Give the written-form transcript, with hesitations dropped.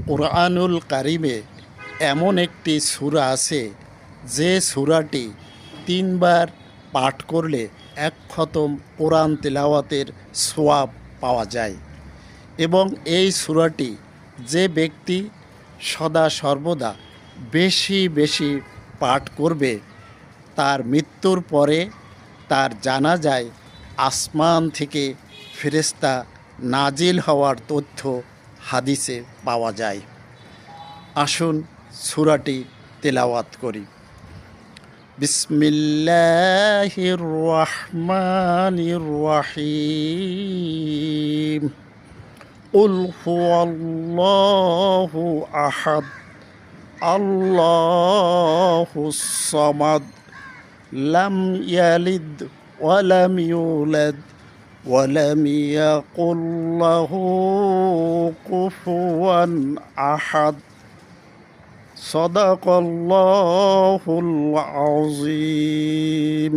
কোরআনুল কারিমে এমন একটি সূরা আছে যে সূরাটি 3 বার পাঠ করলে 1 খতম কোরআন তেলাওয়াতের সওয়াব পাওয়া যায় এবং এই সূরাটি যে ব্যক্তি সদা সর্বদা বেশি বেশি পাঠ করবে তার মৃত্যুর পরে তার জানাজায় আসমান থেকে ফেরেশতা নাজিল হওয়ার তথ্য হাদিসে পাওয়া যায়। আসুন সূরাটি তেলাওয়াত করি। বিসমিল্লাহির রহমানির রহিম। কুল হুয়াল্লাহু আহাদ আল্লাহুস সামাদ লাম ইয়ালিদ ওয়া লাম ইউলাদ ওয়া লাম ইয়াকুল লাহু কুফুয়ান আহাদ। সাদাকাল্লাহুল আযীম।